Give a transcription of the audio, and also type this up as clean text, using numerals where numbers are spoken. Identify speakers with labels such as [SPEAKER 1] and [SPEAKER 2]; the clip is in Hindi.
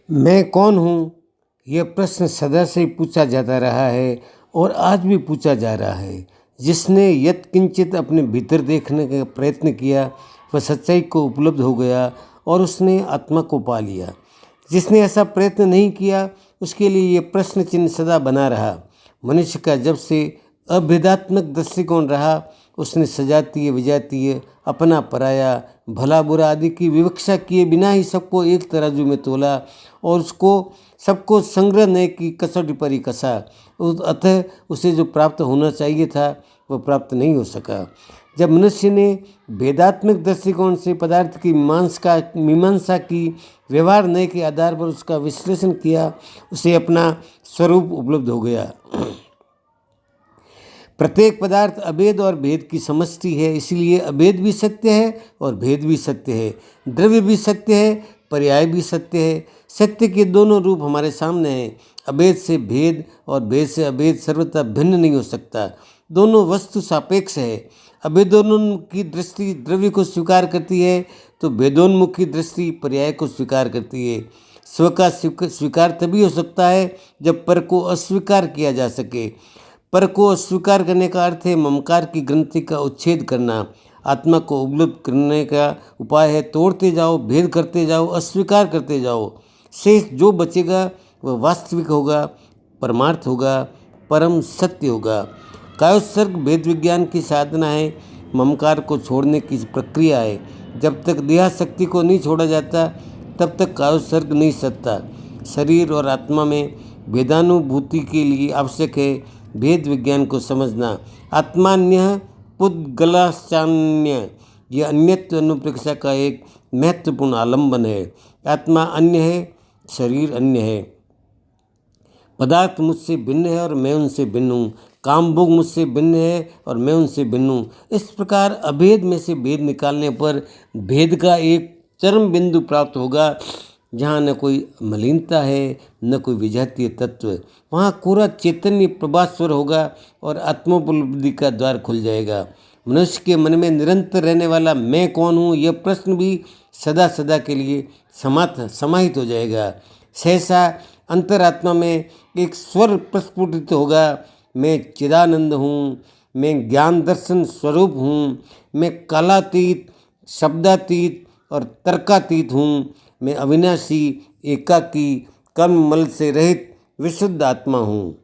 [SPEAKER 1] मैं कौन हूँ? यह प्रश्न सदा से पूछा जाता रहा है और आज भी पूछा जा रहा है। जिसने यत्किंचित अपने भीतर देखने का प्रयत्न किया, वह सच्चाई को उपलब्ध हो गया और उसने आत्मा को पा लिया। जिसने ऐसा प्रयत्न नहीं किया, उसके लिए ये प्रश्न चिन्ह सदा बना रहा। मनुष्य का जब से अभेदात्मक दृष्टिकोण रहा, उसने सजातीय विजातीय, अपना पराया, भला बुरा आदि की विवक्षा किए बिना ही सबको एक तराजू में तोला और सबको संग्रह की कसौटी पर ही कसा। अतः उसे जो प्राप्त होना चाहिए था, वह प्राप्त नहीं हो सका। जब मनुष्य ने भेदात्मक दृष्टिकोण से पदार्थ की मीमांसा की, व्यवहार नय के आधार पर उसका विश्लेषण किया, उसे अपना स्वरूप उपलब्ध हो गया। प्रत्येक पदार्थ अभेद और भेद की समष्टि है, इसलिए अभेद भी सत्य है और भेद भी सत्य है। द्रव्य भी सत्य है, पर्याय भी सत्य है। सत्य के दोनों रूप हमारे सामने हैं। अभेद से भेद और भेद से अभेद सर्वथा भिन्न नहीं हो सकता। दोनों वस्तु सापेक्ष है। अभेदोन्मुखी दृष्टि द्रव्य को स्वीकार करती है, तो भेदोन्मुखी दृष्टि पर्याय को स्वीकार करती है। स्व का स्वीकार तभी हो सकता है जब पर को अस्वीकार किया जा सके। पर को अस्वीकार करने का अर्थ है ममकार की ग्रंथि का उच्छेद करना। आत्मा को उपलब्ध करने का उपाय है तोड़ते जाओ, भेद करते जाओ, अस्वीकार करते जाओ। शेष जो बचेगा वह वास्तविक होगा, परमार्थ होगा, परम सत्य होगा। कायोत्सर्ग भेद विज्ञान की साधना है, ममकार को छोड़ने की प्रक्रिया है। जब तक देहाशक्ति को नहीं छोड़ा जाता, तब तक कायोत्सर्ग नहीं सकता। शरीर और आत्मा में भेदानुभूति के लिए आवश्यक है भेद विज्ञान को समझना। आत्मान्य पुद्गलाश्चान्य, यह अन्यत्व अनुप्रेक्षा का एक महत्वपूर्ण आलंबन है। आत्मा अन्य है, शरीर अन्य है। पदार्थ मुझसे भिन्न है और मैं उनसे भिन्न हूँ। कामभोग मुझसे भिन्न है और मैं उनसे भिन्न हूँ। इस प्रकार अभेद में से भेद निकालने पर भेद का एक चरम बिंदु प्राप्त होगा, जहाँ न कोई मलिनता है, न कोई विजातीय तत्व। वहाँ कोरा चैतन्य प्रभास्वर होगा और आत्मोपलब्धि का द्वार खुल जाएगा। मनुष्य के मन में निरंतर रहने वाला मैं कौन हूँ, यह प्रश्न भी सदा सदा के लिए समाहित हो जाएगा। सहसा अंतरात्मा में एक स्वर प्रस्फुटित होगा, मैं चिदानंद हूँ, मैं ज्ञान दर्शन स्वरूप हूँ, मैं कालातीत, शब्दातीत और तर्कातीत हूँ, मैं अविनाशी, एकाकी, कर्म मल से रहित विशुद्ध आत्मा हूँ।